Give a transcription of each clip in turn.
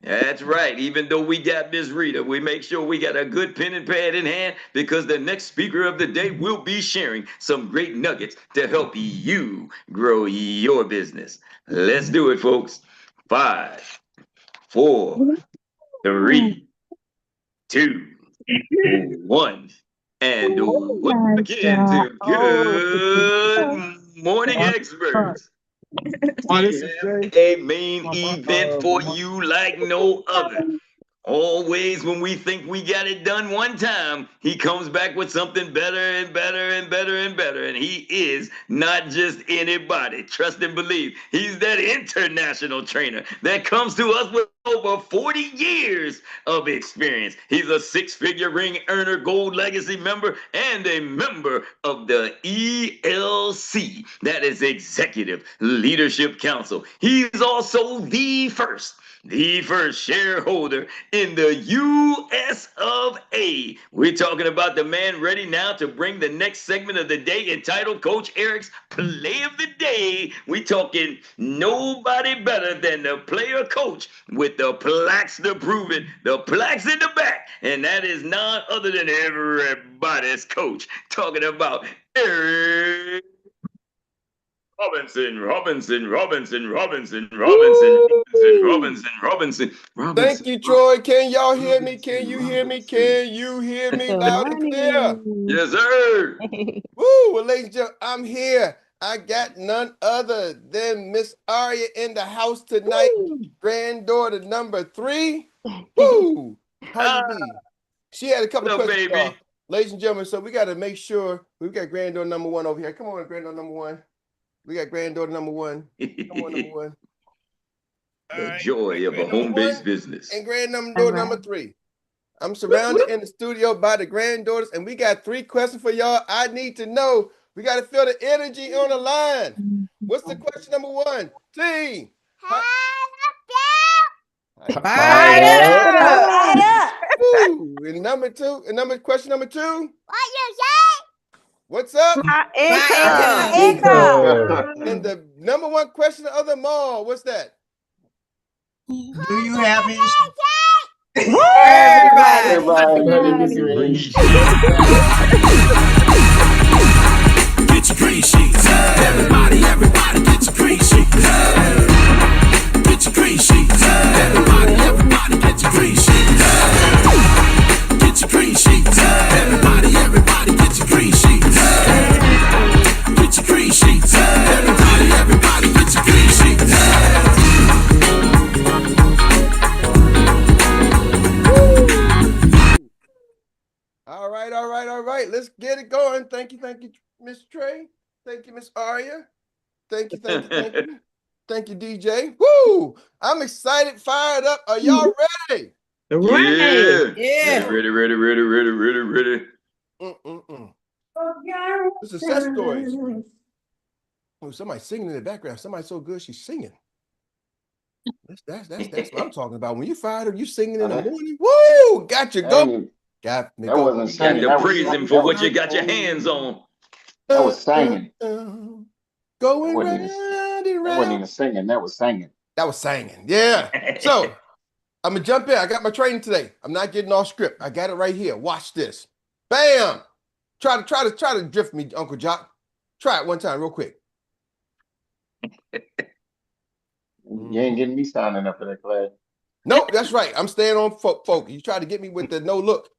That's right. Even though we got Miss Rita, we make sure we got a good pen and pad in hand because the next speaker of the day will be sharing some great nuggets to help you grow your business. Let's do it, folks. 5, 4, 3, 2, 1. And Oh welcome my again God. to Oh, Good Morning Uh, Experts. this We is have Jay. a main My, event for my, you like no other. Always, when we think we got it done one time, he comes back with something better and better and better and better. And he is not just anybody. Trust and believe. He's that international trainer that comes to us with over 40 years of experience. He's a six-figure ring earner, gold legacy member, and a member of the ELC. That is Executive Leadership Council. He's also the first shareholder in the US of A. We're talking about the man ready now to bring the next segment of the day entitled Coach Erik's Play of the Day. We're talking nobody better than the player coach with the plaques to prove it, the plaques in the back. And that is none other than everybody's coach. Talking about Erik Thank Robinson. you, Troy. Can y'all hear me? Can you hear me? Can you hear me good loud and clear? morning. Yes, sir. Woo! Well, ladies and gentlemen, I'm here. I got none other than Miss Aria in the house tonight, granddaughter number 3. Woo! How you be? She had a couple What up, questions, baby? y'all. Ladies and gentlemen, so we got to make sure we got granddaughter number 1 over here. Come on, granddaughter number 1. We got granddaughter number 1. Come on, number 1. The joy of a home-based business. And granddaughter number 3. I'm surrounded in the studio by the granddaughters, and we got 3 questions for y'all. I need to know. We got to feel the energy on the line. What's the question number 1? T. Fired up. Woo. And number 2, question number 2. What you say? What's up? And the number 1 question of them all, what's that? Do you have any? Everybody. Green sheet. Get your green sheets. Everybody get your green sheets. Get your green sheets. Everybody get your green sheets. Get your green sheets. Everybody get your green sheets. Get your green sheets. Everybody get your green sheets. All right. Let's get it going. Thank you, Miss Trey. Thank you, Miss Aria. Thank you. Thank you, DJ. Woo! I'm excited, fired up. Are y'all ready? Yeah. Ready. This is success stories. Oh, somebody's singing in the background. Somebody's so good she's singing. That's what I'm talking about. When you fired up, you singing in the morning. Woo! Got you go. Got me That go. wasn't singing. Got to praise him for what you got your hands on. That was singing. Going That round and wasn't round. even singing. That was singing. That was singing. Yeah. So I'm gonna jump in. I got my training today. I'm not getting off script. I got it right here. Watch this. Bam. Try to drift me, Uncle Jock. Try it one time, real quick. You ain't getting me signing up for that class. Nope, that's right. I'm staying on focus. You try to get me with the no look.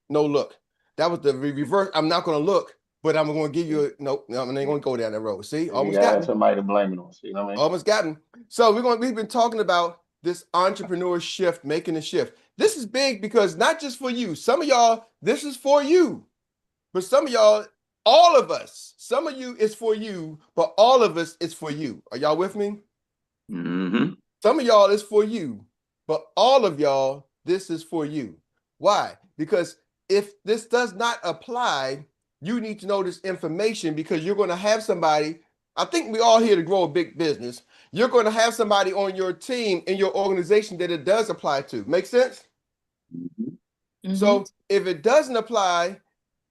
That was the reverse. I'm not gonna look, but I'm gonna give you I'm not gonna go down that road. See, almost got somebody to blame it on. See what I mean? Almost gotten. So we've been talking about this entrepreneur shift, making a shift. This is big because not just for you. Some of y'all, this is for you. But some of y'all, all of us, some of you is for you, but all of us is for you. Are y'all with me? Mm-hmm. Some of y'all is for you, but all of y'all, this is for you. Why? Because if this does not apply, you need to know this information because you're going to have somebody. I think we're all here to grow a big business. You're going to have somebody on your team in your organization that it does apply to. Make sense? Mm-hmm. So if it doesn't apply,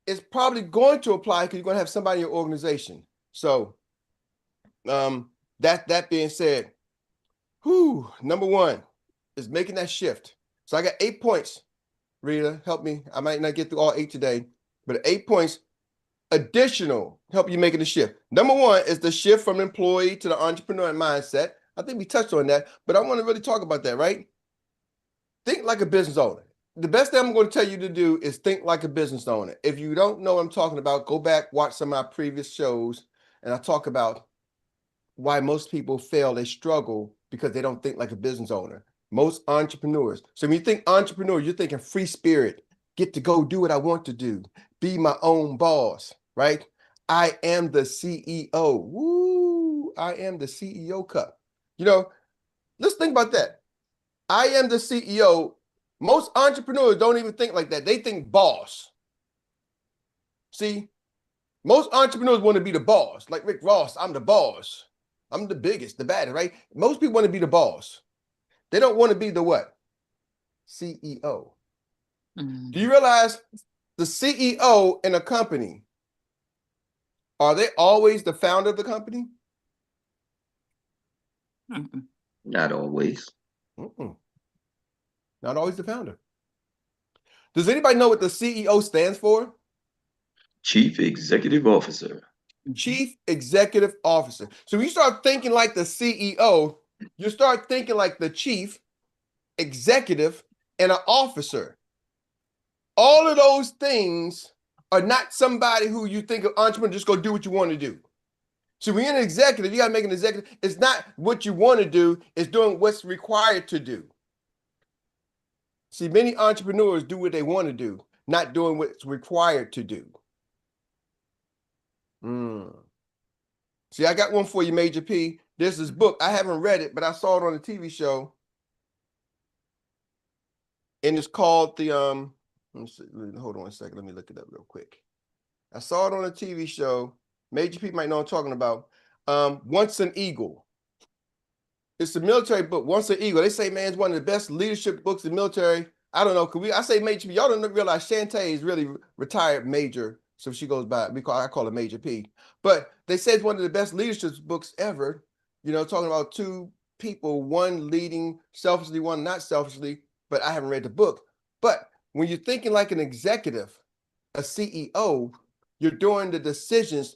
it's probably going to apply because you're going to have somebody in your organization. So that being said, number 1, is making that shift. So I got 8 points. Rita, help me. I might not get through all 8 today, but 8 points additional help you making the shift. Number 1 is the shift from employee to the entrepreneur mindset. I think we touched on that, but I want to really talk about that, right? Think like a business owner. The best thing I'm going to tell you to do is think like a business owner. If you don't know what I'm talking about, go back, watch some of my previous shows, and I talk about why most people fail, they struggle because they don't think like a business owner. Most entrepreneurs. So when you think entrepreneur, you're thinking free spirit, get to go do what I want to do, be my own boss, right? I am the CEO. Woo! I am the CEO cup. You know, let's think about that. I am the CEO. Most entrepreneurs don't even think like that. They think boss. See, most entrepreneurs want to be the boss. Like Rick Ross, I'm the boss. I'm the biggest, the baddest, right? Most people want to be the boss. They don't want to be the what? CEO. Mm. Do you realize the CEO in a company, are they always the founder of the company? Mm-mm. Not always. Mm-mm. Not always the founder. Does anybody know what the CEO stands for? Chief Executive Officer. Chief Executive Officer. So when you start thinking like the CEO, you start thinking like the chief executive and an officer. All of those things are not somebody who you think of entrepreneur, just go do what you want to do. So when you're an executive, you got to make an executive. It's not what you want to do, it's doing what's required to do. See, many entrepreneurs do what they want to do, not doing what's required to do. See, I got one for you, Major P. There's this book. I haven't read it, but I saw it on a TV show. And it's called the, let me see, hold on a second. Let me look it up real quick. I saw it on a TV show. Major P might know what I'm talking about. Once an Eagle. It's a military book, Once an Eagle. They say, man, it's one of the best leadership books in the military. I don't know. I say Major P. Y'all don't realize Shantae is really retired Major. So she goes by, I call her Major P. But they say it's one of the best leadership books ever. You know, talking about 2 people, one leading selfishly, one not selfishly. But I haven't read the book. But when you're thinking like an executive, a CEO, you're doing the decisions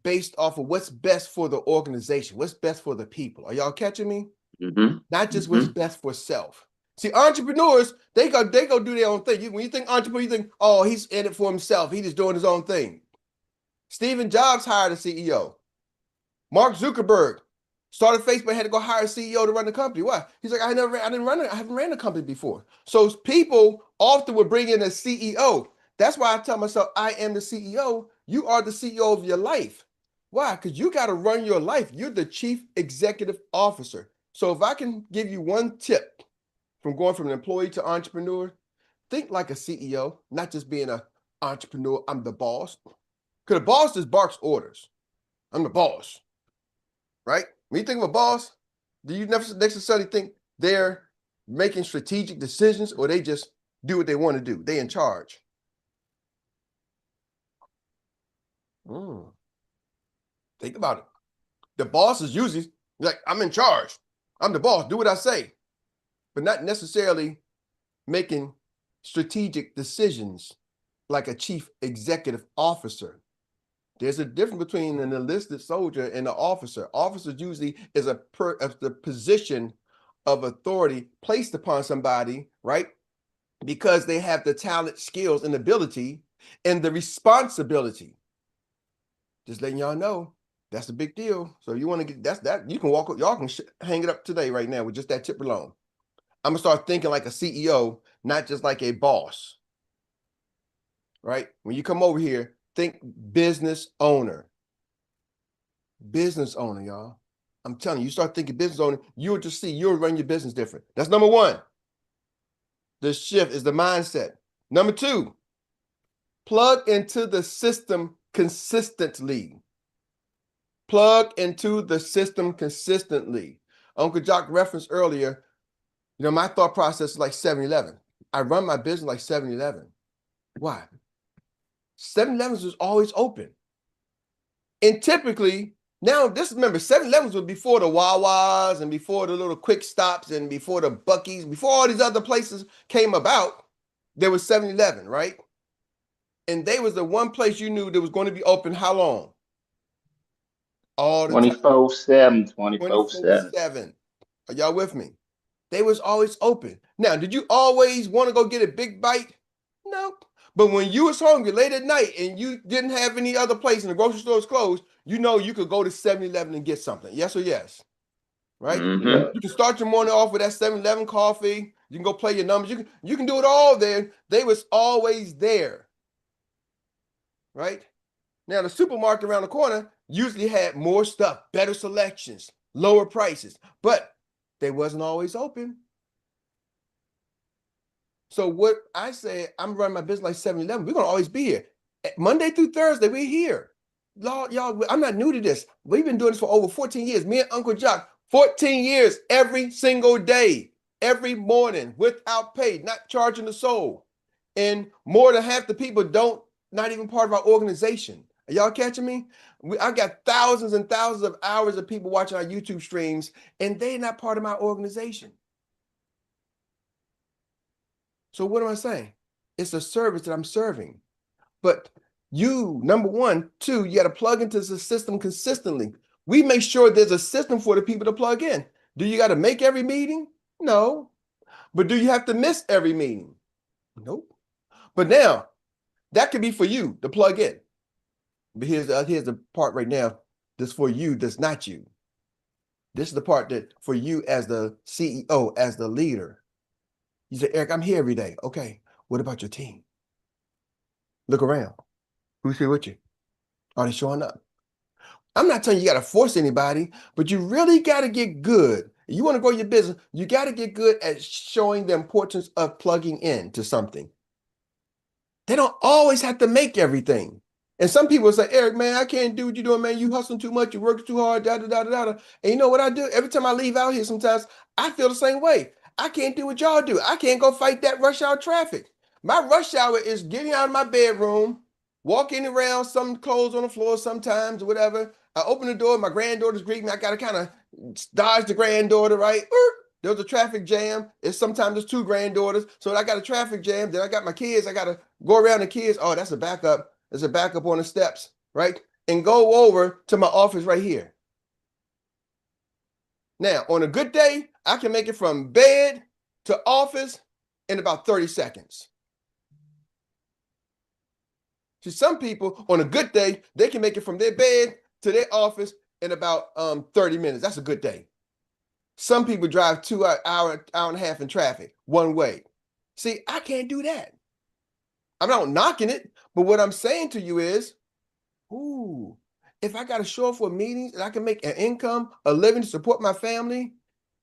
based off of what's best for the organization, what's best for the people. Are y'all catching me? Mm-hmm. Not just what's best for self. See, entrepreneurs, they go do their own thing. When you think entrepreneur, you think, oh, he's in it for himself. He's just doing his own thing. Steve Jobs hired a CEO. Mark Zuckerberg started Facebook, had to go hire a CEO to run the company. Why? He's like, I haven't ran a company before. So people often would bring in a CEO. That's why I tell myself, I am the CEO. You are the CEO of your life. Why? Because you got to run your life. You're the chief executive officer. So if I can give you one tip from going from an employee to entrepreneur, think like a CEO, not just being an entrepreneur. I'm the boss. Because the boss just barks orders. I'm the boss, right? When you think of a boss, do you never necessarily think they're making strategic decisions or they just do what they want to do? They in charge. Think about it. The boss is usually like, I'm in charge. I'm the boss. Do what I say. But not necessarily making strategic decisions like a chief executive officer. There's a difference between an enlisted soldier and an officer. Officers usually is the position of authority placed upon somebody, right? Because they have the talent, skills, and ability, and the responsibility. Just letting y'all know, that's a big deal. So you want to get that you can walk, y'all can hang it up today right now with just that tip alone. I'm gonna start thinking like a CEO, not just like a boss. Right? When you come over here, think business owner. Business owner, y'all. I'm telling you, you start thinking business owner, you'll just see you'll run your business different. That's number 1. The shift is the mindset. Number 2, plug into the system consistently. Plug into the system consistently. Uncle Jock referenced earlier, you know, my thought process is like 7-Eleven. I run my business like 7-Eleven. Why? 7-Elevens is always open. And typically, Now, remember, 7-Elevens was before the Wawas and before the little quick stops and before the Buc-ee's, before all these other places came about, there was 7-Eleven, right? And they was the one place you knew that was going to be open how long? All the time. 24/7, 24/7. 24/7. Are y'all with me? They was always open. Now, did you always want to go get a big bite? Nope. But when you was hungry late at night and you didn't have any other place and the grocery store was closed, you know you could go to 7-Eleven and get something. Yes or yes? Right? Yeah. You can start your morning off with that 7-Eleven coffee. You can go play your numbers. You can do it all there. They was always there. Right? Now, the supermarket around the corner usually had more stuff, better selections, lower prices, but they wasn't always open. So what I say, I'm running my business like 7-Eleven. We're going to always be here. Monday through Thursday, we're here. Y'all, I'm not new to this. We've been doing this for over 14 years. Me and Uncle Jock, 14 years, every single day, every morning, without pay, not charging the soul. And more than half the people not even part of our organization. Are y'all catching me? I got thousands and thousands of hours of people watching our YouTube streams, and they're not part of my organization. So what am I saying? It's a service that I'm serving. But you, number one, two, you got to plug into the system consistently. We make sure there's a system for the people to plug in. Do you got to make every meeting? No. But do you have to miss every meeting? Nope. But now, that could be for you to plug in. But here's the part right now that's for you, that's not you. This is the part that for you as the CEO, as the leader. You say, Eric, I'm here every day. Okay, what about your team? Look around. Who's here with you? Are they showing up? I'm not telling you got to force anybody, but you really got to get good. If you want to grow your business, you got to get good at showing the importance of plugging in to something. They don't always have to make everything. And some people say, Eric, man, I can't do what you're doing, man. You hustling too much. You working too hard, And you know what I do? Every time I leave out here, sometimes I feel the same way. I can't do what y'all do. I can't go fight that rush hour traffic. My rush hour is getting out of my bedroom, walking around, some clothes on the floor sometimes or whatever. I open the door, my granddaughter's greeting me. I got to kind of dodge the granddaughter, right? There's a traffic jam. Sometimes there's two granddaughters. So I got a traffic jam. Then I got my kids. I got to go around the kids. Oh, that's a backup. There's a backup on the steps, right? And go over to my office right here. Now, on a good day, I can make it from bed to office in about 30 seconds. See, some people on a good day, they can make it from their bed to their office in about 30 minutes. That's a good day. Some people drive 2 hour and a half in traffic one way. See, I can't do that. I'm not knocking it, but what I'm saying to you is, if I got to show up for meetings and I can make an income, a living to support my family,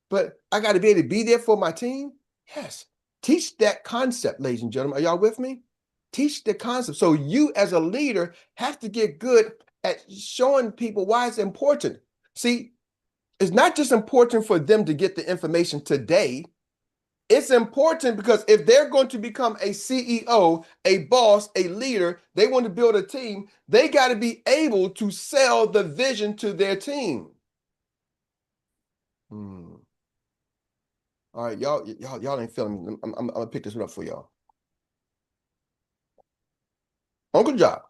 but I got to be able to be there for my team. Yes. Teach that concept, ladies and gentlemen. Are y'all with me? Teach the concept. So you as a leader have to get good at showing people why it's important. See, it's not just important for them to get the information today. It's important because if they're going to become a CEO, a boss, a leader, they want to build a team, they got to be able to sell the vision to their team. All right, y'all ain't feeling me. I'm gonna pick this one up for y'all. Uncle Jock.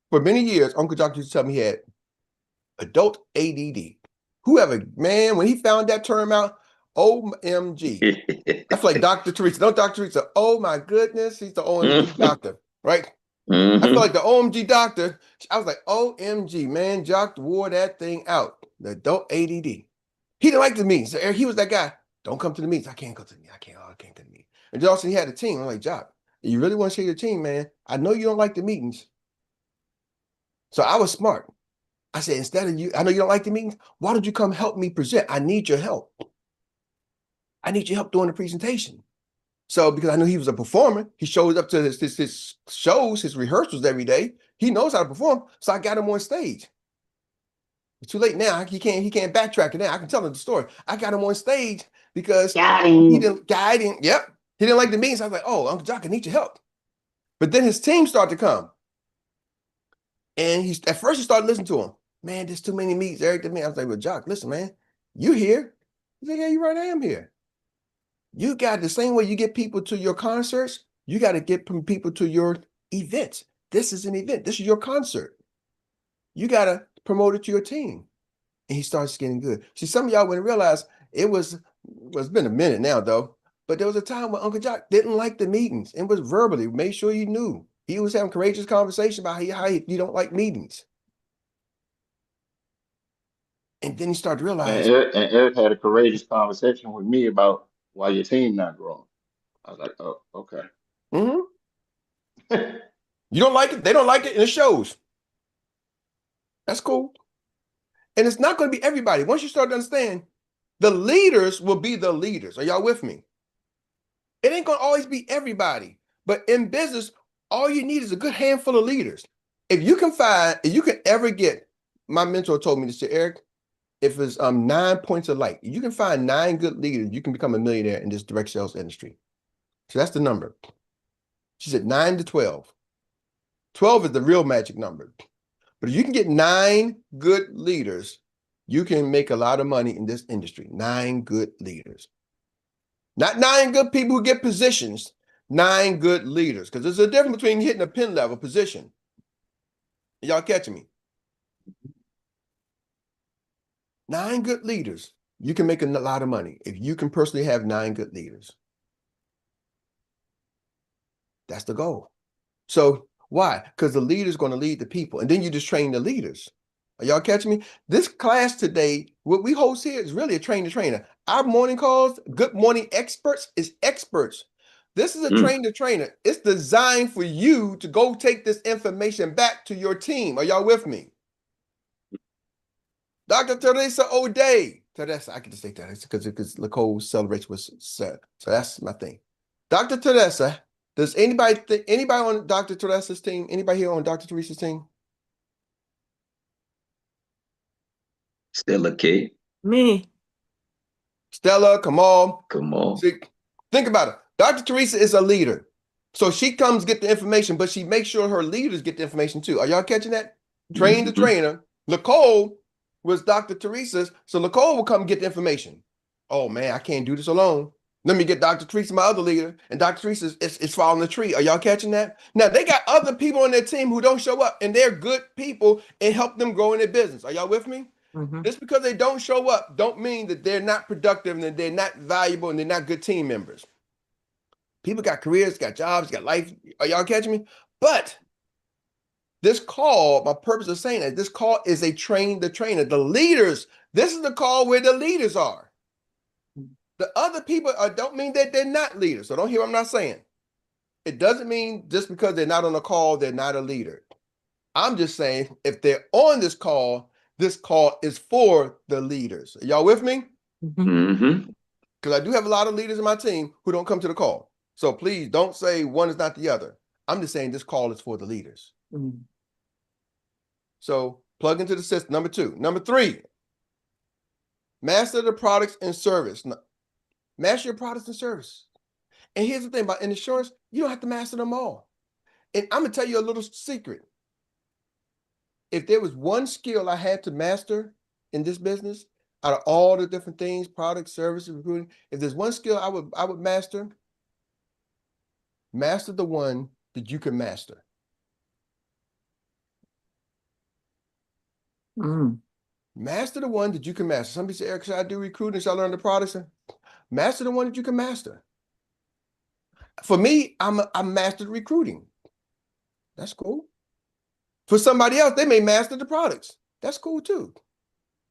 For many years, Uncle Jock used to tell me he had adult ADD. Whoever, man, when he found that term out, OMG. That's like Dr. Teresa. Don't Dr. Teresa, oh my goodness, he's the OMG doctor, right? I feel like the OMG doctor, I was like, OMG, man, Jock wore that thing out. The adult ADD. He didn't like the meetings. So he was that guy, don't come to the meetings. I can't go to the meetings. I can't go to the meetings. And also he had a team. I'm like, Jock, you really want to share your team, man? I know you don't like the meetings. So I was smart. I said, instead of you, I know you don't like the meetings. Why don't you come help me present? I need your help. I need your help doing the presentation. So because I knew he was a performer, he shows up to his shows, his rehearsals every day. He knows how to perform. So I got him on stage. It's too late now. He can't backtrack it now. I can tell him the story. I got him on stage because he didn't like the meetings. I was like, oh, Uncle Jock, I need your help. But then his team started to come. And at first he started listening to him. Man, there's too many meetings, Eric. I was like, well, Jock, listen, man, you here? He's like, yeah, you're right, I am here. You got the same way you get people to your concerts, you got to get people to your events. This is an event. This is your concert. You got to promote it to your team. And he starts getting good. See, some of y'all wouldn't realize it's been a minute now, though. But there was a time when Uncle Jock didn't like the meetings and was verbally, made sure you knew. He was having courageous conversation about how you don't like meetings. And then he started to realize. And Eric had a courageous conversation with me about why your team not growing. I was like, oh, okay. Mm-hmm. You don't like it, they don't like it, and it shows. That's cool. And it's not going to be everybody. Once you start to understand, the leaders will be the leaders. Are y'all with me? It ain't going to always be everybody. But in business, all you need is a good handful of leaders. If you can ever get, my mentor told me this, Eric, if it's 9 points of light, you can find 9 good leaders, you can become a millionaire in this direct sales industry. So that's the number. She said 9 to 12. 12 is the real magic number. But if you can get 9 good leaders, you can make a lot of money in this industry. 9 good leaders. Not 9 good people who get positions, 9 good leaders. Because there's a difference between hitting a pin level position. Y'all catching me? 9 good leaders, you can make a lot of money if you can personally have 9 good leaders. That's the goal. So why? Because the leader is going to lead the people, and then you just train the leaders. Are y'all catching me? This class today, what we host here is really a train-the-trainer. Our morning calls, Good Morning Experts, is experts. This is a train-the-trainer. It's designed for you to go take this information back to your team. Are y'all with me? Dr. 𝗱𝗿 𝗍𝗍, I can just say that because 𝗍 celebrates what's said. So that's my thing. Dr. 𝗱𝗿, does anybody on Dr. 𝗱𝗿's team, anybody here on Dr. Teresa's team? Stella K. Me. Stella, come on. Come on. See, think about it. Dr. Teresa is a leader. So she comes get the information, but she makes sure her leaders get the information too. Are y'all catching that? Train the trainer. 𝗍 was Dr. Teresa's, so 𝗍 will come get the information. Oh man, I can't do this alone. Let me get Dr. Teresa, my other leader, and Dr. Teresa is following the tree. Are y'all catching that? Now they got other people on their team who don't show up, and they're good people and help them grow in their business. Are y'all with me? Just because they don't show up don't mean that they're not productive and that they're not valuable and they're not good team members. People got careers, got jobs, got life. Are y'all catching me? But this call, my purpose of saying that, this call is a train the trainer. The leaders, this is the call where the leaders are. The other people don't mean that they're not leaders. So don't hear what I'm not saying. It doesn't mean just because they're not on the call, they're not a leader. I'm just saying if they're on this call is for the leaders. Are y'all with me? Because I do have a lot of leaders in my team who don't come to the call. So please don't say one is not the other. I'm just saying this call is for the leaders. So plug into the system. Number 2. Number 3, master the products and service. Master your products and service. And here's the thing about insurance, you don't have to master them all. And I'm going to tell you a little secret. If there was one skill I had to master in this business, out of all the different things, products, services, recruiting, if there's one skill I would master the one that you can master. Master the one that you can master. Somebody say, Eric, should I do recruiting? Should I learn the products? Master the one that you can master. For me, I mastered recruiting. That's cool. For somebody else, they may master the products. That's cool too.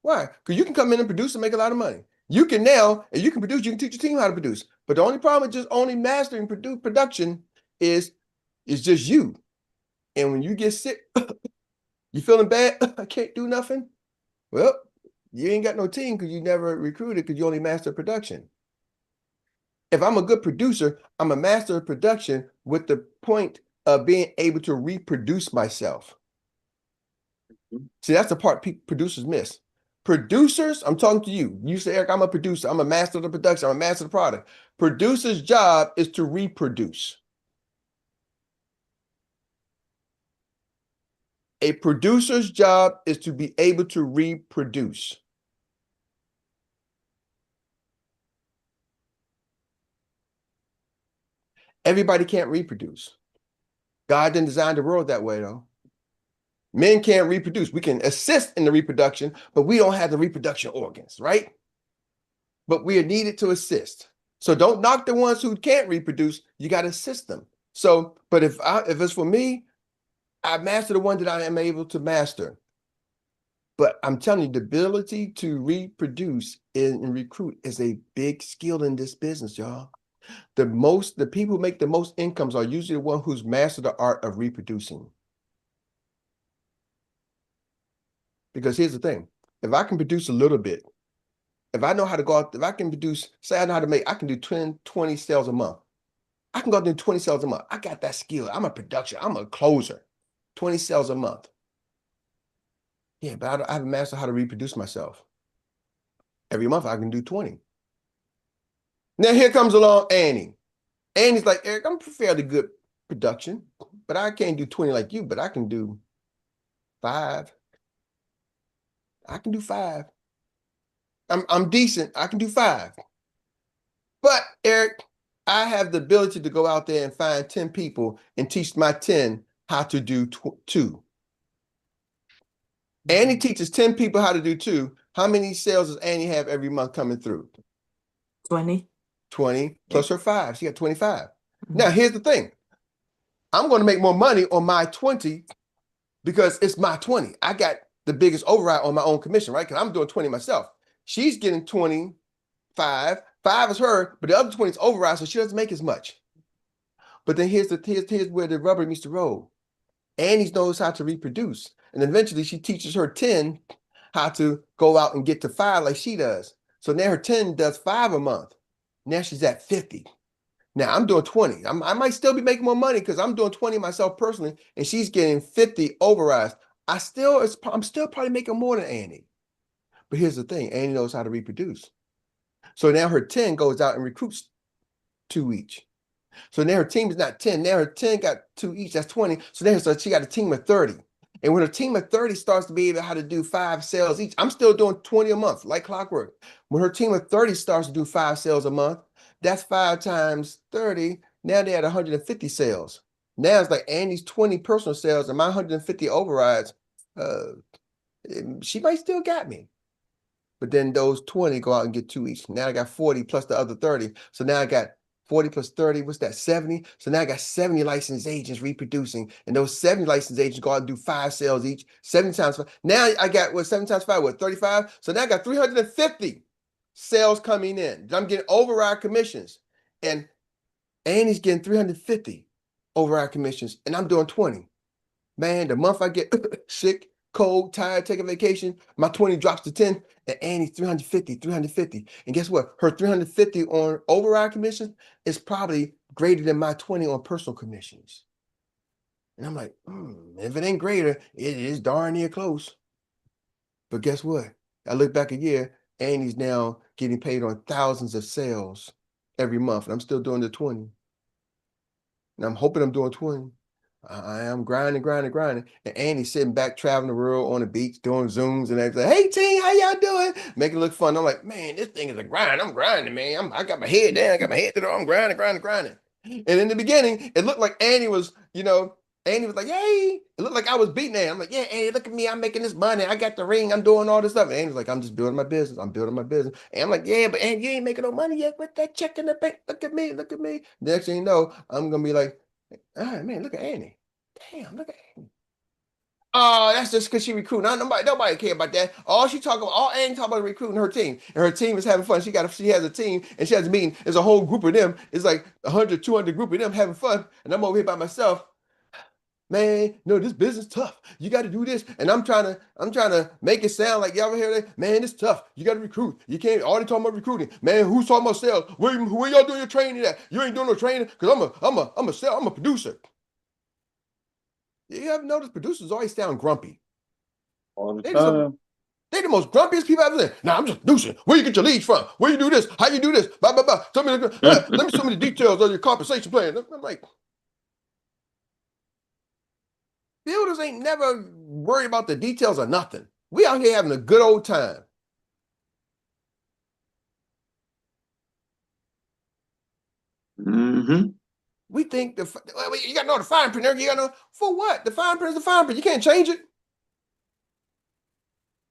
Why? Because you can come in and produce and make a lot of money. You can now, and you can produce, you can teach your team how to produce. But the only problem with just only mastering production is just you. And when you get sick, you feeling bad, I can't do nothing. Well, you ain't got no team because you never recruited because you only master production. If I'm a good producer, I'm a master of production with the point of being able to reproduce myself. See, that's the part producers miss. Producers, I'm talking to you. You say, Eric, I'm a producer. I'm a master of the production. I'm a master of the product. Producer's job is to reproduce. A producer's job is to be able to reproduce. Everybody can't reproduce. God didn't design the world that way, though. Men can't reproduce. We can assist in the reproduction, but we don't have the reproduction organs, right? But we are needed to assist. So don't knock the ones who can't reproduce. You got to assist them. So, but if it's for me, I master the one that I am able to master. But I'm telling you, the ability to reproduce and recruit is a big skill in this business, y'all. The people who make the most incomes are usually the one who's mastered the art of reproducing. Because here's the thing, if I can produce a little bit, if I know how to go out, if I can produce, say I know how to make, I can do 20 sales a month. I can go out and do 20 sales a month. I got that skill. I'm a production, I'm a closer. 20 sales a month. Yeah, but I haven't mastered how to reproduce myself. Every month I can do 20. Now here comes along Annie. Annie's like, Eric, I'm fairly good production, but I can't do 20 like you, but I can do 5. I can do 5. I'm decent. I can do 5. But Eric, I have the ability to go out there and find 10 people and teach my 10 how to do 2. Annie teaches 10 people how to do 2. How many sales does Annie have every month coming through? 20. 20 plus her 5. She got 25. Now, here's the thing. I'm going to make more money on my 20 because it's my 20. I got the biggest override on my own commission, right? Because I'm doing 20 myself. She's getting 25. 5 is her, but the other 20 is override, so she doesn't make as much. But then here's where the rubber meets the road. Annie knows how to reproduce. And eventually she teaches her 10 how to go out and get to 5 like she does. So now her 10 does 5 a month. Now she's at 50. Now I'm doing 20. I might still be making more money because I'm doing 20 myself personally, and she's getting 50 overrides. I'm still probably making more than Annie. But here's the thing, Annie knows how to reproduce. So now her 10 goes out and recruits 2 each. So now her team is not 10. Now her 10 got 2 each. That's 20. So she got a team of 30. And when her team of 30 starts to be able how to do 5 sales each, I'm still doing 20 a month, like clockwork. When her team of 30 starts to do 5 sales a month, that's 5 times 30. Now they're at 150 sales. Now it's like Annie's 20 personal sales and my 150 overrides. She might still got me. But then those 20 go out and get 2 each. Now I got 40 plus the other 30. So now I got 40 plus 30, what's that, 70? So now I got 70 licensed agents reproducing, and those 70 licensed agents go out and do 5 sales each, 70 times 5. Now I got, 7 times 5, 35? So now I got 350 sales coming in. I'm getting override commissions, and Annie's getting 350 override commissions, and I'm doing 20. Man, the month I get sick, cold, tired, take a vacation, my 20 drops to 10, and Annie's 350. And guess what? Her 350 on override commissions is probably greater than my 20 on personal commissions. And I'm like, if it ain't greater, it is darn near close. But guess what? I look back a year, Annie's now getting paid on thousands of sales every month, and I'm still doing the 20. And I'm hoping I'm doing 20. I am grinding. And Annie's sitting back, traveling the world on the beach, doing Zooms and everything. Hey, team, how y'all doing? Making it look fun. I'm like, man, this thing is a grind. I'm grinding, man. I got my head down. I got my head to the I'm grinding. And in the beginning, it looked like Annie was, Annie was like, hey, it looked like I was beating Annie. I'm like, yeah, Annie, look at me. I'm making this money. I got the ring. I'm doing all this stuff. And Annie's like, I'm just building my business. And I'm like, yeah, but Annie, you ain't making no money yet with that check in the bank. Look at me. Next thing you know, I'm going to be like, all right, man, look at Annie. Damn, look at Annie. Oh, that's just because she recruiting. Nobody care about that. All Annie talking about is recruiting her team. And her team is having fun. She has a team and she has a meeting. There's a whole group of them. It's like 100, 200 group of them having fun. And I'm over here by myself. Man, no, this business tough. You got to do this. And I'm trying to make it sound like y'all ever hear that? Man, it's tough. You got to recruit. You can't already talking about recruiting. Man, who's talking about sales? Where y'all doing your training at? You ain't doing no training because I'm a producer. You ever noticed producers always sound grumpy? All the time. They the most grumpiest people I've ever seen. Nah, I'm just producing. Where you get your leads from? Where you do this? How you do this? Blah, blah, blah. Let me show me the details of your compensation plan. I'm like, Builders ain't never worried about the details or nothing. We out here having a good old time. Mm-hmm. We think you got to know the fine print. You got to know for what? The fine print is the fine print. You can't change it.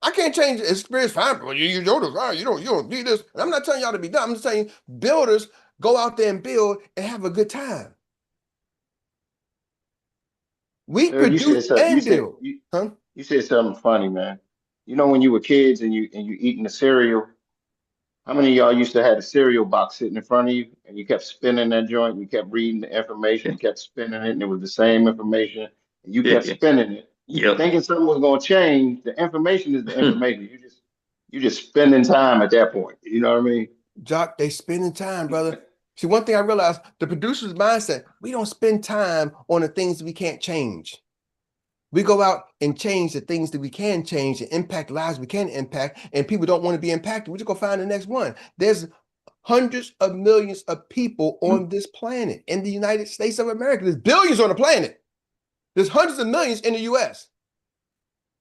I can't change the experience fine print. You know the you don't need this. And I'm not telling y'all to be dumb. I'm just saying builders go out there and build and have a good time. We produce and build. You said something funny, man. You know when you were kids and you eating the cereal. How many of y'all used to have a cereal box sitting in front of you and you kept spinning that joint, and you kept reading the information, you kept spinning it, and it was the same information, and you kept spinning it, thinking something was gonna change. The information is the information. You just spending time at that point. You know what I mean? Jock, they spending time, brother. See, one thing I realized, the producer's mindset, we don't spend time on the things we can't change. We go out and change the things that we can change and impact lives we can impact, and people don't want to be impacted. We just go find the next one. There's hundreds of millions of people on this planet in the United States of America. There's billions on the planet. There's hundreds of millions in the US.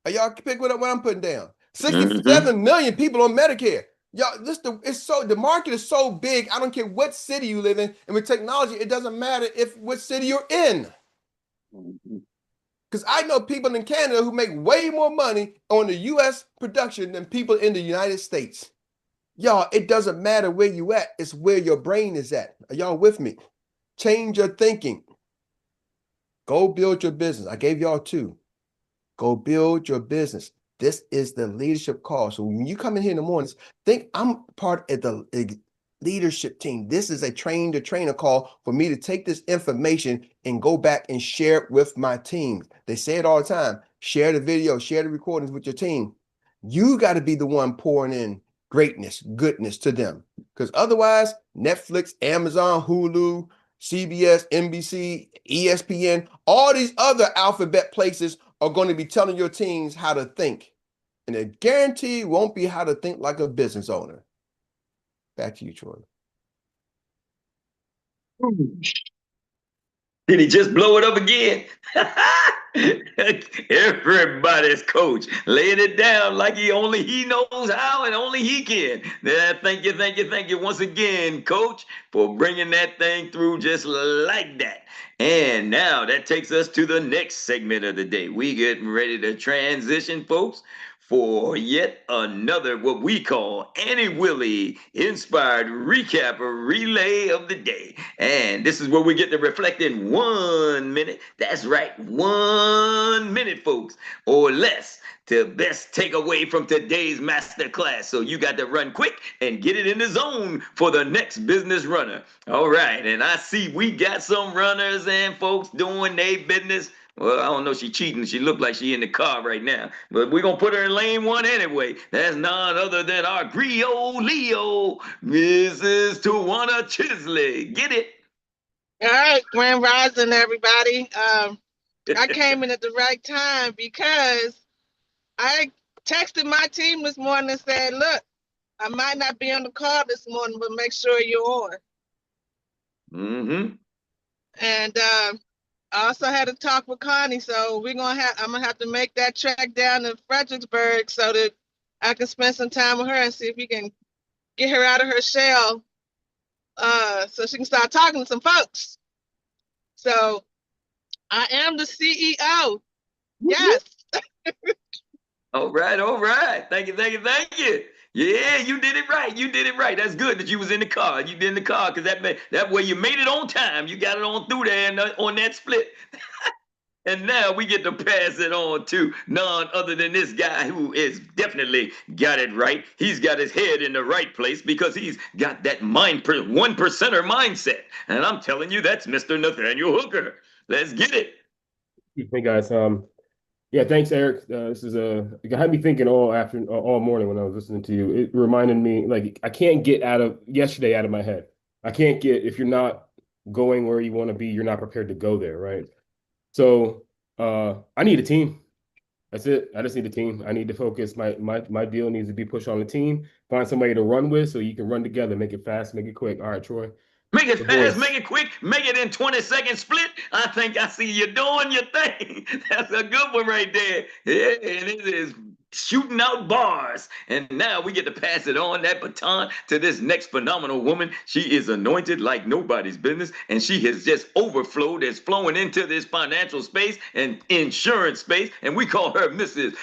Are y'all pick what I'm putting down? 67 million people on Medicare. Y'all, the market is so big. I don't care what city you live in, and with technology, it doesn't matter what city you're in. Because I know people in Canada who make way more money on the US production than people in the United States. Y'all, it doesn't matter where you at. It's where your brain is at. Are y'all with me? Change your thinking. Go build your business. I gave y'all 2. Go build your business. This is the leadership call. So when you come in here in the mornings, think I'm part of the leadership team. This is a train the trainer call for me to take this information and go back and share it with my team. They say it all the time. Share the video, share the recordings with your team. You got to be the one pouring in greatness, goodness to them. Because otherwise, Netflix, Amazon, Hulu, CBS, NBC, ESPN, all these other alphabet places are going to be telling your teams how to think. And I guarantee won't be how to think like a business owner. Back to you, Troy. Did he just blow it up again? Everybody's coach laying it down like he knows how and only he can. Thank you once again, coach, for bringing that thing through just like that. And now that takes us to the next segment of the day. We getting ready to transition, folks, for yet another what we call Annie Willie inspired recap or relay of the day. And this is where we get to reflect in 1 minute. That's right, 1 minute, folks, or less, to best take away from today's masterclass. So you got to run quick and get it in the zone for the next business runner. All right, and I see we got some runners and folks doing their business. Well, I don't know, she cheating. She looked like she in the car right now. But we're going to put her in lane 1 anyway. That's none other than our Griot Leo, Mrs. Tawana Chisley. Get it? All right, Grand Rising, everybody. I came in at the right time because I texted my team this morning and said, look, I might not be on the call this morning, but make sure you're on. Mm-hmm. And I also had a talk with Connie, so I'm gonna have to make that trek down to Fredericksburg so that I can spend some time with her and see if we can get her out of her shell, so she can start talking to some folks. So I am the CEO. Yes. All right. Thank you. Yeah, you did it right. That's good that you was in the car. You did in the car because that way you made it on time. You got it on through there and on that split. And now we get to pass it on to none other than this guy who is definitely got it right. He's got his head in the right place because he's got that 1%er mindset. And I'm telling you, that's Mr. Nathaniel Hooker. Let's get it. Hey guys, yeah, thanks, Eric. This is it had me thinking all morning when I was listening to you. It reminded me, like, I can't get yesterday out of my head. I can't get, if you're not going where you want to be, you're not prepared to go there, right? So I need a team. That's it. I just need a team. I need to focus. My deal needs to be pushed on the team. Find somebody to run with so you can run together, make it fast, make it quick. All right, Troy. Make it The fast, voice. make it quick, make it in 20-second split. I think I see you doing your thing. That's a good one right there. Yeah, and it is shooting out bars. And now we get to pass it on, that baton, to this next phenomenal woman. She is anointed like nobody's business, and she has just overflowed. It's flowing into this financial space and insurance space, and we call her Mrs.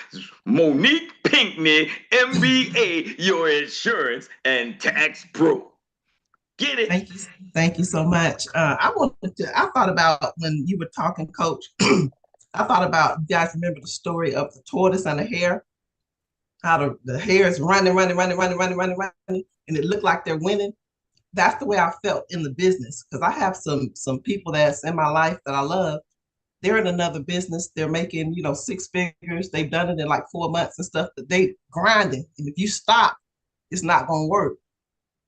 Monique Pinckney, MBA, your insurance and tax pro. Get it? Thank you so much. I thought about when you were talking, Coach. I thought about, you guys remember the story of the tortoise and the hare? How the hare is running, and it looked like they're winning. That's the way I felt in the business, because I have some people that's in my life that I love. They're in another business. They're making, 6 figures. They've done it in like 4 months and stuff. But they grinding, and if you stop, it's not going to work.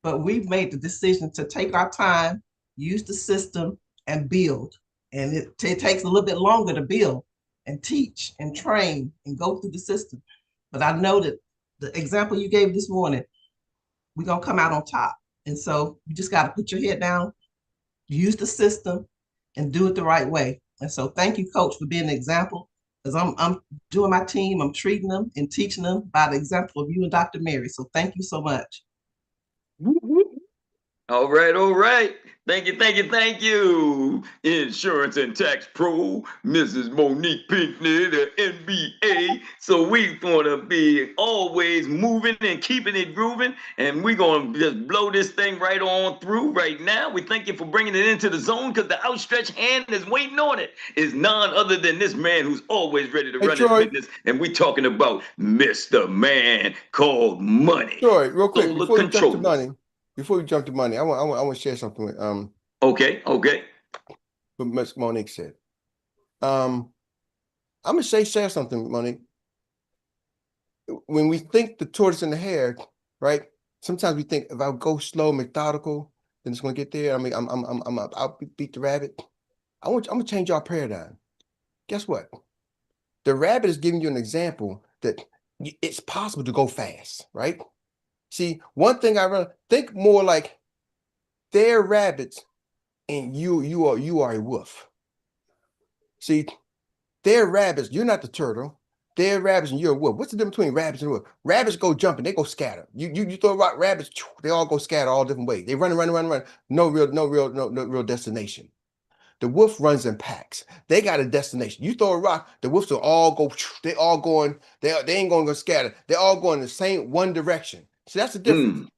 But we've made the decision to take our time, use the system, and build. And it takes a little bit longer to build and teach and train and go through the system. But I know that the example you gave this morning, we're going to come out on top. And so you just got to put your head down, use the system, and do it the right way. And so thank you, Coach, for being an example, because I'm doing my team, I'm treating them and teaching them by the example of you and Dr. Mary. So thank you so much. All right, all right. Thank you. Insurance and tax pro, Mrs. Monique Pinckney, the NBA. So we gonna be always moving and keeping it grooving, and we gonna just blow this thing right on through right now. We thank you for bringing it into the zone, because the outstretched hand is waiting on it. Is none other than this man who's always ready to run his business, and we talking about Mr. Man called Money. Troy, real quick, Solar before you jump to controllers. money, I want to share something with Okay. what Ms. Monique said. I'm gonna share something, Monique. When we think the tortoise and the hare, right? Sometimes we think if I go slow, methodical, then it's gonna get there. I mean, I'll beat the rabbit. I'm gonna change our paradigm. Guess what? The rabbit is giving you an example that it's possible to go fast, right? See, one thing I really think more like they're rabbits and you are a wolf. See, they're rabbits, you're not the turtle. They're rabbits and you're a wolf. What's the difference between rabbits and wolf? Rabbits go jumping, they go scatter. You throw a rock, rabbits, they all go scatter all different ways. They run. No real destination. The wolf runs in packs. They got a destination. You throw a rock, the wolves will all go. They all going. They ain't going to go scatter. They're all going the same one direction. So that's the difference.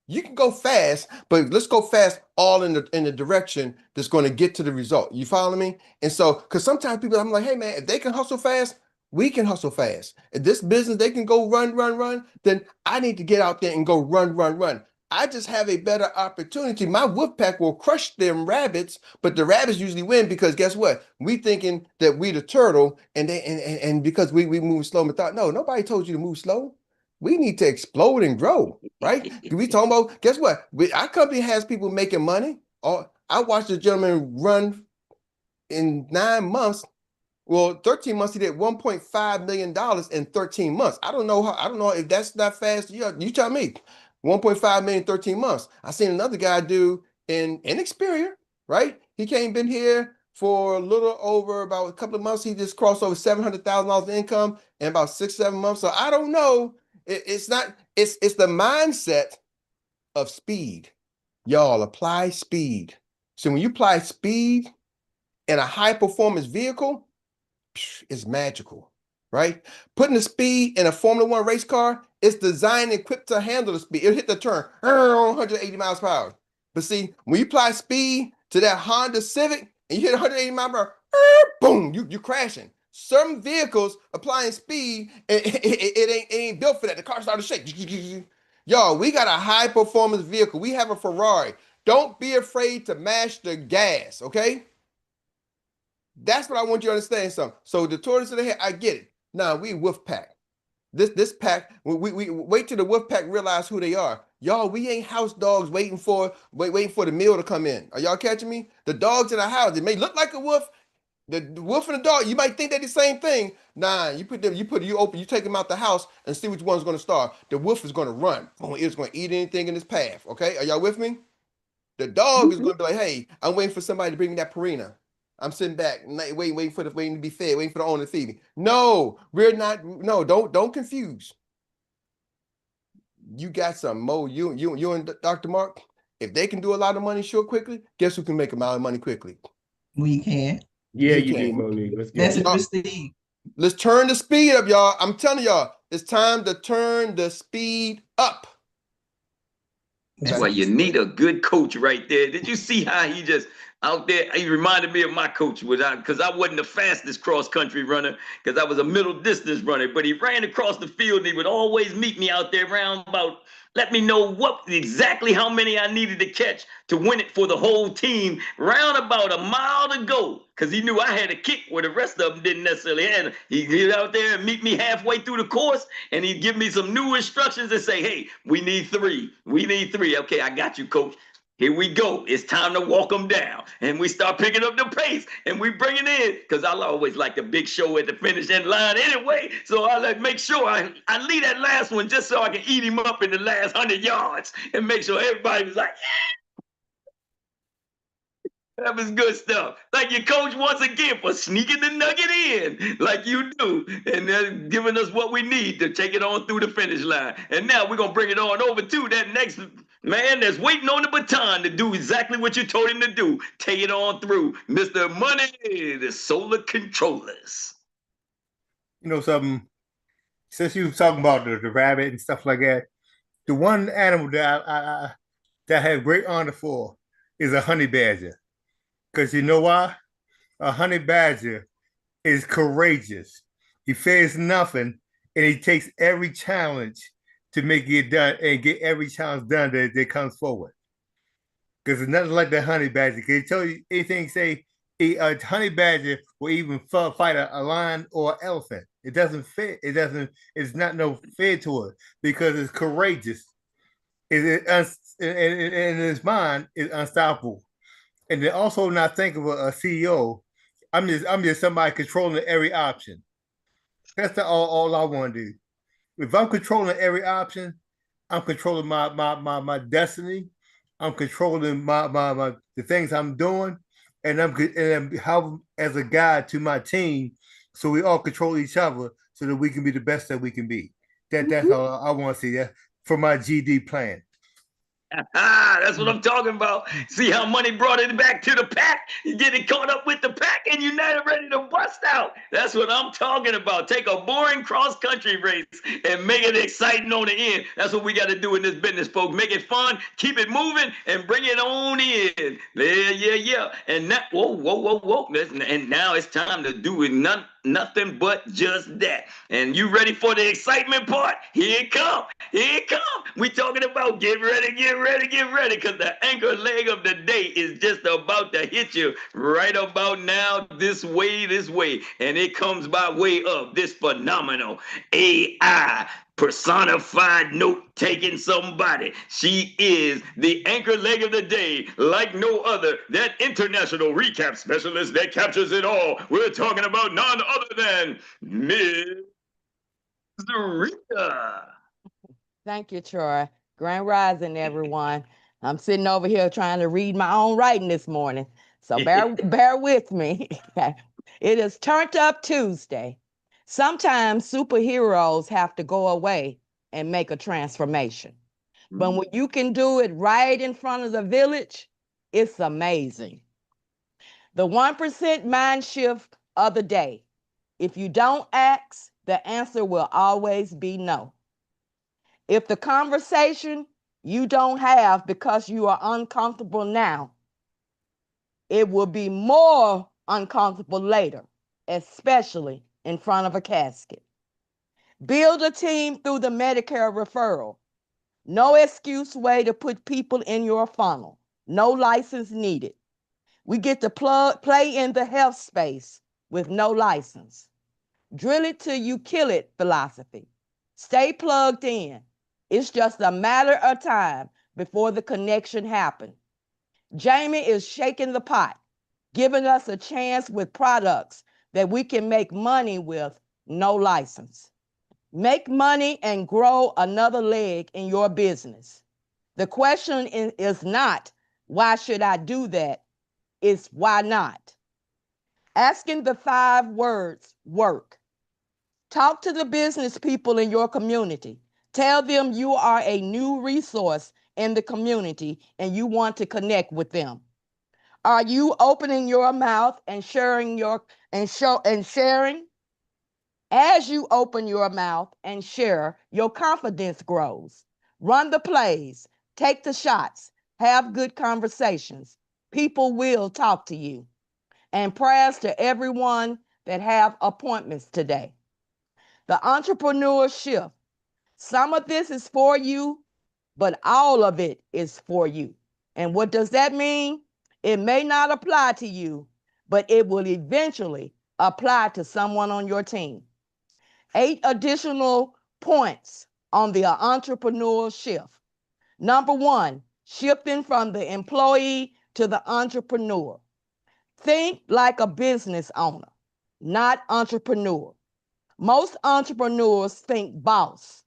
You can go fast, but let's go fast all in the direction that's going to get to the result. You follow me? And so, because sometimes people, I'm like, hey man, if they can hustle fast, we can hustle fast. If this business they can go run, then I need to get out there and go run. I just have a better opportunity. My wolf pack will crush them rabbits, but the rabbits usually win because guess what? We thinking that we the turtle, and because we move slow. No, nobody told you to move slow. We need to explode and grow, right? We talking about, guess what? Our company has people making money. I watched a gentleman run in 9 months. Well, 13 months, he did $1.5 million in 13 months. I don't know if that's not fast. You tell me. 1.5 million, 13 months. I seen another guy do in Xperia, right? He been here for a little over about a couple of months. He just crossed over $700,000 in income in about 6-7 months. So I don't know. It's the mindset of speed. Y'all apply speed. So when you apply speed in a high performance vehicle, it's magical, right? Putting the speed in a Formula One race car, it's designed and equipped to handle the speed. It'll hit the turn 180 miles per hour. But see, when you apply speed to that Honda Civic and you hit 180 miles per hour, boom, you're crashing. Some vehicles applying speed, it ain't built for that. The car started to shake. Y'all, we got a high performance vehicle. We have a Ferrari. Don't be afraid to mash the gas, okay? That's what I want you to understand something. So the tortoise in the head, I get it. Now we wolf pack. This pack, we wait till the wolf pack realize who they are. Y'all, we ain't house dogs waiting for the meal to come in. Are y'all catching me? The dogs in the house, it may look like a wolf. The wolf and the dog, you might think they're the same thing. Nah, you take them out the house and see which one's going to start. The wolf is going to run. It's going to eat anything in its path. Okay, are y'all with me? The dog is going to be like, hey, I'm waiting for somebody to bring me that Purina. I'm sitting back, waiting to be fed, waiting for the owner to feed me. No, we're not. No, don't confuse. You got some more. You and Dr. Mark. If they can do a lot of money quickly, guess who can make a lot of money quickly? We can. Yeah, you can, can. Monique. Let's get Message it. received. Let's turn the speed up, y'all. I'm telling y'all, it's time to turn the speed up. That's why you need a good coach right there. Did you see how he just out there? He reminded me of my coach because I wasn't the fastest cross country runner because I was a middle distance runner. But he ran across the field and he would always meet me out there around about. Let me know exactly how many I needed to catch to win it for the whole team. Round about a mile to go, because he knew I had a kick where the rest of them didn't necessarily have. He'd get out there and meet me halfway through the course, and he'd give me some new instructions and say, "Hey, we need 3. We need 3. Okay, I got you, coach. Here we go. It's time to walk them down." And we start picking up the pace and we bring it in. Because I always like the big show at the finish line anyway. So I like make sure I lead that last one just so I can eat him up in the last 100 yards and make sure everybody was like, yeah. That was good stuff. Thank you, coach, once again for sneaking the nugget in like you do and then giving us what we need to take it on through the finish line. And now we're going to bring it on over to that next man that's waiting on the baton to do exactly what you told him to do. Take it on through. Mr. Money, the solar controllers. You know something? Since you were talking about the rabbit and stuff like that, the one animal that I have great honor for is a honey badger. Because you know why? A honey badger is courageous. He fears nothing, and he takes every challenge to make it done and get every challenge done that comes forward. Because it's nothing like the honey badger. Can you tell you anything? Say a honey badger will even fight a lion or an elephant. It doesn't fit. It doesn't. It's not no fear to it because it's courageous. And his mind is unstoppable. And then also not think of a CEO. I'm just somebody controlling every option. That's all I want to do. If I'm controlling every option, I'm controlling my destiny. I'm controlling my the things I'm doing, and I'm how as a guide to my team, so we all control each other, so that we can be the best that we can be. That's all I want to see. That for my GD plan. That's what I'm talking about. See how money brought it back to the pack? You get it caught up with the pack and you're not ready to bust out. That's what I'm talking about. Take a boring cross-country race and make it exciting on the end. That's what we got to do in this business, folks. Make it fun, keep it moving, and bring it on in. Yeah. And now, whoa. And now it's time to do it nothing but just that. And you ready for the excitement part? Here it come. We talking about get ready, because the anchor leg of the day is just about to hit you right about now, this way. And it comes by way of this phenomenal AI personified note-taking somebody. She is the anchor leg of the day like no other, that international recap specialist that captures it all. We're talking about none other than Ms. Rita. Thank you, Troy. Grand Rising, everyone. I'm sitting over here trying to read my own writing this morning, so bear with me. It is Turned Up Tuesday. Sometimes superheroes have to go away and make a transformation. But when you can do it right in front of the village, it's amazing. The 1% mind shift of the day. If you don't ask, the answer will always be no. If the conversation you don't have because you are uncomfortable now, it will be more uncomfortable later, especially in front of a casket. Build a team through the Medicare referral. No excuse way to put people in your funnel. No license needed. We get to play in the health space with no license. Drill it till you kill it philosophy. Stay plugged in. It's just a matter of time before the connection happens. Jamie is shaking the pot, giving us a chance with products that we can make money with no license. Make money and grow another leg in your business. The question is not why should I do that? It's why not? Asking the 5 words work. Talk to the business people in your community. Tell them you are a new resource in the community and you want to connect with them. Are you opening your mouth and sharing sharing? As you open your mouth and share, your confidence grows. Run the plays, take the shots, have good conversations. People will talk to you. And prayers to everyone that have appointments today. The entrepreneur shift. Some of this is for you, but all of it is for you. And what does that mean? It may not apply to you, but it will eventually apply to someone on your team. 8 additional points on the entrepreneur shift. Number 1, shifting from the employee to the entrepreneur. Think like a business owner, not entrepreneur. Most entrepreneurs think boss.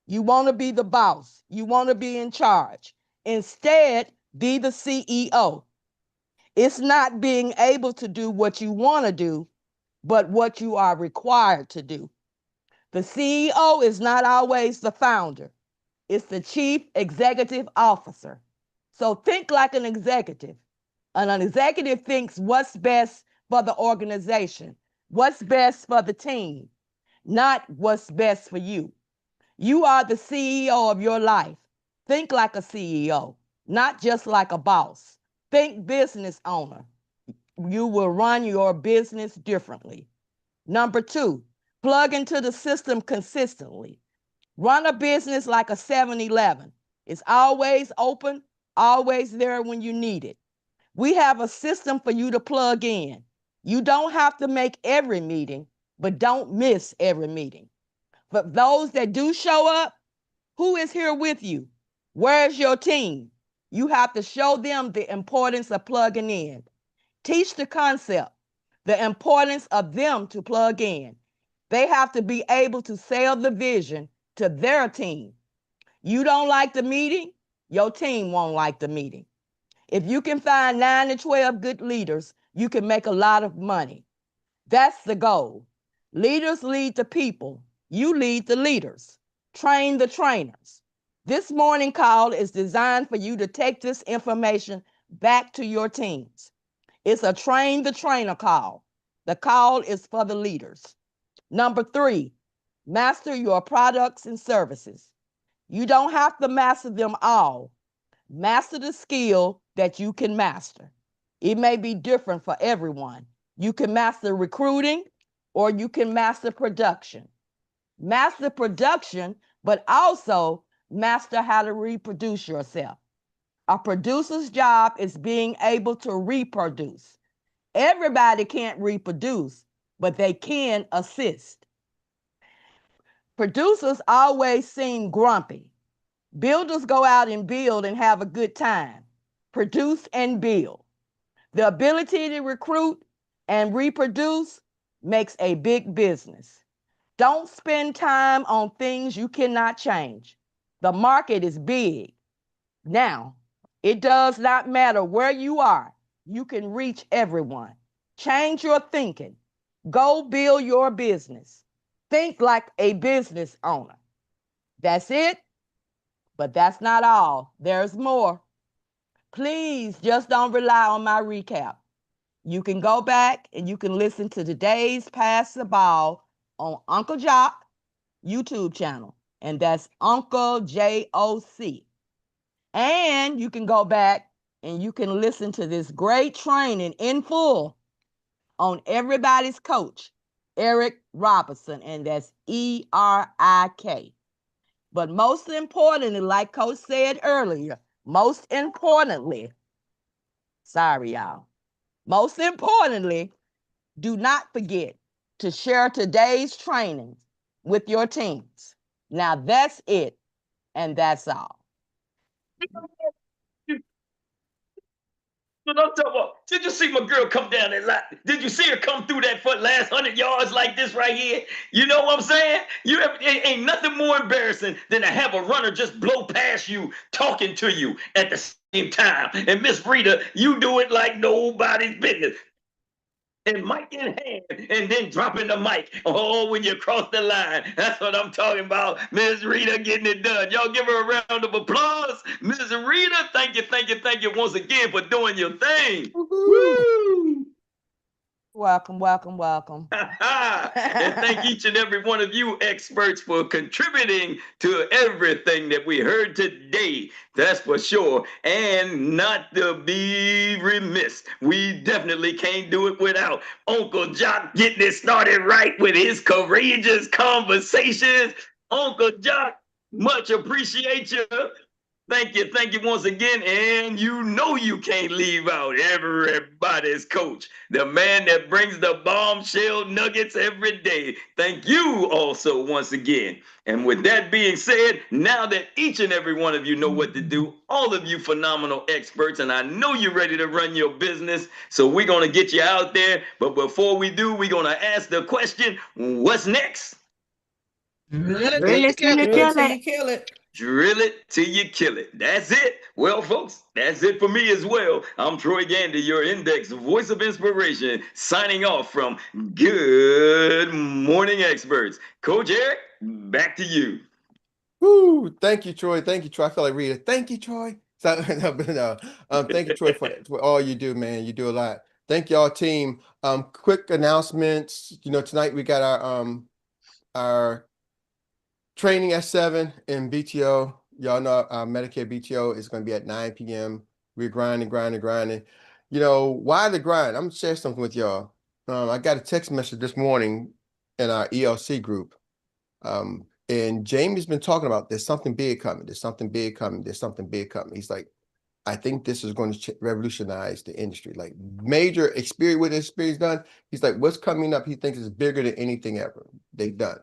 You want to be the boss. You want to be in charge. Instead, be the CEO. It's not being able to do what you want to do, but what you are required to do. The CEO is not always the founder. It's the chief executive officer. So think like an executive. An executive thinks what's best for the organization, what's best for the team, not what's best for you. You are the CEO of your life. Think like a CEO, not just like a boss. Think business owner. You will run your business differently. Number 2, plug into the system consistently. Run a business like a 7-Eleven. It's always open, always there when you need it. We have a system for you to plug in. You don't have to make every meeting, but don't miss every meeting. But those that do show up, who is here with you? Where's your team? You have to show them the importance of plugging in. Teach the concept, the importance of them to plug in. They have to be able to sell the vision to their team. You don't like the meeting, your team won't like the meeting. If you can find 9 to 12 good leaders, you can make a lot of money. That's the goal. Leaders lead the people. You lead the leaders. Train the trainers. This morning call is designed for you to take this information back to your teams. It's a train the trainer call. The call is for the leaders. Number 3, master your products and services. You don't have to master them all. Master the skill that you can master. It may be different for everyone. You can master recruiting or you can master production. Master production, but also master how to reproduce yourself. A producer's job is being able to reproduce. Everybody can't reproduce, but they can assist. Producers always seem grumpy. Builders go out and build and have a good time. Produce and build. The ability to recruit and reproduce makes a big business. Don't spend time on things you cannot change. The market is big. Now, it does not matter where you are. You can reach everyone. Change your thinking. Go build your business. Think like a business owner. That's it, but that's not all. There's more. Please just don't rely on my recap. You can go back and you can listen to today's Pass the Ball on Uncle Jock YouTube channel, and that's Uncle JOC. And you can go back and you can listen to this great training in full on Everybody's Coach, Erik Robinson, and that's ERIK. But most importantly, like Coach said earlier, most importantly, sorry y'all, most importantly, do not forget to share today's training with your teams. Now that's it, and that's all. But I'm talking about, did you see my girl come down that line? Did you see her come through that last 100 yards like this right here? You know what I'm saying? Ain't nothing more embarrassing than to have a runner just blow past you, talking to you at the same time. And Miss Rita, you do it like nobody's business. And mic in hand, and then dropping the mic. Oh, when you cross the line. That's what I'm talking about. Miss Rita getting it done. Y'all give her a round of applause. Miss Rita, thank you once again for doing your thing. Woo! Welcome, welcome, welcome. And thank each and every one of you experts for contributing to everything that we heard today. That's for sure. And not to be remiss, we definitely can't do it without Uncle Jock getting it started right with his courageous conversations. Uncle Jock, much appreciate you. Thank you once again. And you know you can't leave out everybody's coach, the man that brings the bombshell nuggets every day. Thank you also once again. And with that being said, now that each and every one of you know what to do, all of you phenomenal experts, and I know you're ready to run your business, so we're going to get you out there. But before we do, we're going to ask the question, what's next? Drill it till you kill it. Drill it till you kill it. That's it. Well, folks, that's it for me as well. I'm Troy Gandy, your Index Voice of Inspiration, signing off from Good Morning Experts. Coach Erik, back to you. Woo! Thank you, Troy. Thank you, Troy. I feel like Rita. Thank you, Troy. So, thank you, Troy, for all you do, man. You do a lot. Thank y'all, team. Quick announcements. Tonight we got our training at 7 in BTO. Y'all know our Medicare BTO is going to be at 9 p.m. We're grinding. Why the grind? I'm going to share something with y'all. I got a text message this morning in our 𝗍𝗄 group. And Jamie's been talking about there's something big coming. There's something big coming. There's something big coming. He's like, I think this is going to revolutionize the industry. Like major experience, what experience done. He's like, what's coming up? He thinks is bigger than anything ever they've done.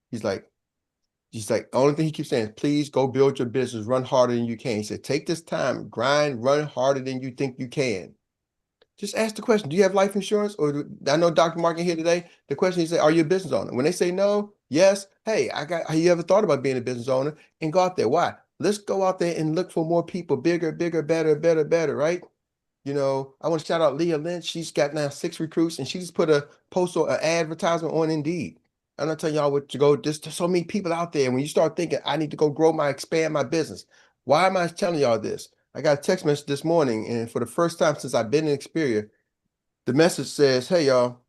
He's like, the only thing he keeps saying is, please go build your business, run harder than you can. He said, take this time, grind, run harder than you think you can. Just ask the question, do you have life insurance? Or I know Dr. Mark in here today. The question is, are you a business owner? When they say no, yes, hey, you ever thought about being a business owner? And go out there. Why? Let's go out there and look for more people, bigger, better, right? I want to shout out Leah Lynch. She's got now 6 recruits, and she just put a post or an advertisement on Indeed. I'm not telling y'all what to go. There's so many people out there. When you start thinking, I need to go expand my business. Why am I telling y'all this? I got a text message this morning, and for the first time since I've been in Xperia, the message says, hey, y'all,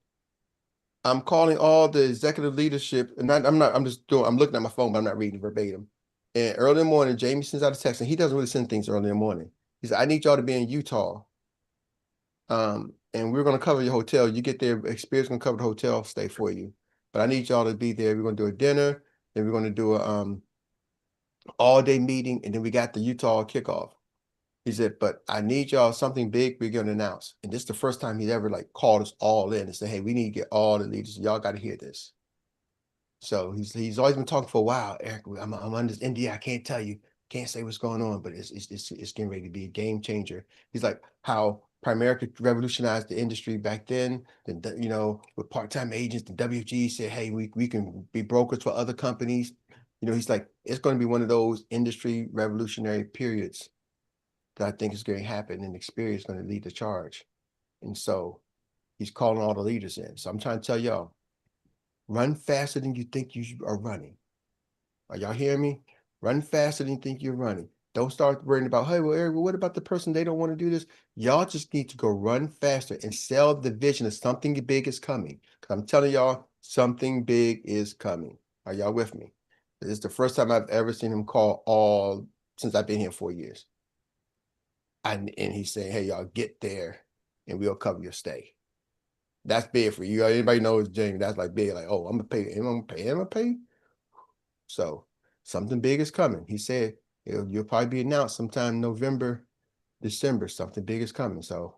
I'm calling all the executive leadership, and I'm looking at my phone, but I'm not reading verbatim. And early in the morning, Jamie sends out a text, and he doesn't really send things early in the morning. He said, I need y'all to be in Utah. And we're going to cover your hotel. You get there, Xperia's going to cover the hotel stay for you. But I need y'all to be there. We're going to do a dinner, then we're going to do a all-day meeting, and then we got the Utah kickoff. He said, but I need y'all something big we're going to announce. And this is the first time he's ever called us all in and said, hey, we need to get all the leaders. Y'all got to hear this. So he's always been talking for a while. Erik, I'm under this NDA. I can't tell you, can't say what's going on, but it's getting ready to be a game changer. He's like, how Primerica revolutionized the industry back then. With part-time agents, the WFG said, hey, we can be brokers for other companies. He's like, it's going to be one of those industry revolutionary periods that I think is going to happen, and Xperia is going to lead the charge. And so he's calling all the leaders in. So I'm trying to tell y'all, run faster than you think you are running. Are y'all hearing me? Run faster than you think you're running. Don't start worrying about, hey, well, Erik, what about the person? They don't want to do this. Y'all just need to go run faster and sell the vision of something big is coming. Because I'm telling y'all, something big is coming. Are y'all with me? This is the first time I've ever seen him call since I've been here 4 years. And he's saying, hey, y'all, get there and we'll cover your stay. That's big for you. Anybody knows Jamie? That's like big. Like, oh, I'm going to pay. So something big is coming. He said you'll probably be announced sometime November, December. Something big is coming. So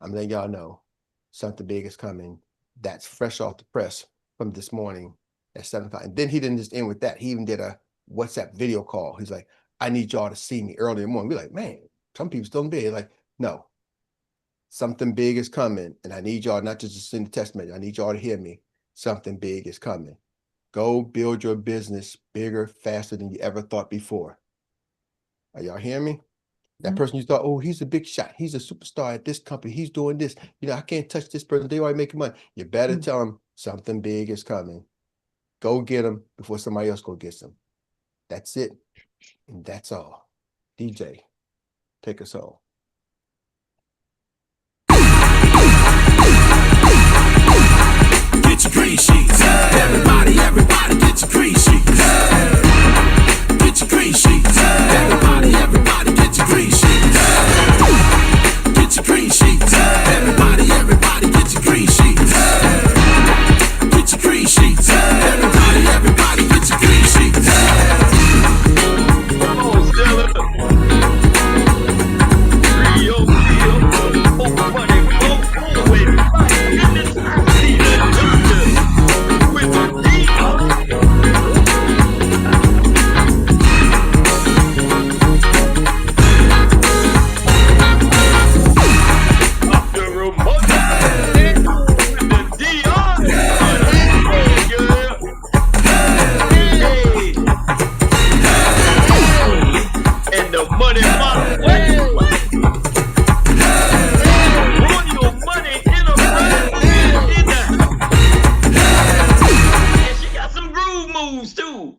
I'm letting y'all know something big is coming. That's fresh off the press from this morning at 7 o'clock. And then he didn't just end with that. He even did a WhatsApp video call. He's like, I need y'all to see me early in the morning. We're like, man, some people still in bed. Like, no, Something big is coming. And I need y'all not just to send the text message. I need y'all to hear me. Something big is coming. Go build your business bigger, faster than you ever thought before. Are y'all hearing me? That person you thought, oh, he's a big shot. He's a superstar at this company. He's doing this. You know, I can't touch this person. They already making money. You better tell them something big is coming. Go get them before somebody else go get them. That's it. And that's all. DJ, take us home. Get your green sheets. Everybody get your green sheets. Get your green sheets. Everybody get your green sheets. Get your green sheets. Everybody get your green sheets. Get your green sheets. Everybody get your green sheets. Come on, Stella. Rio, oh, money, oh, wait, my goodness, see the doctor with the Dr. Ramona with the Dion. Hey, girl. Hey. And the money model. What? Royal money enterprise in the and she got some groove moves too.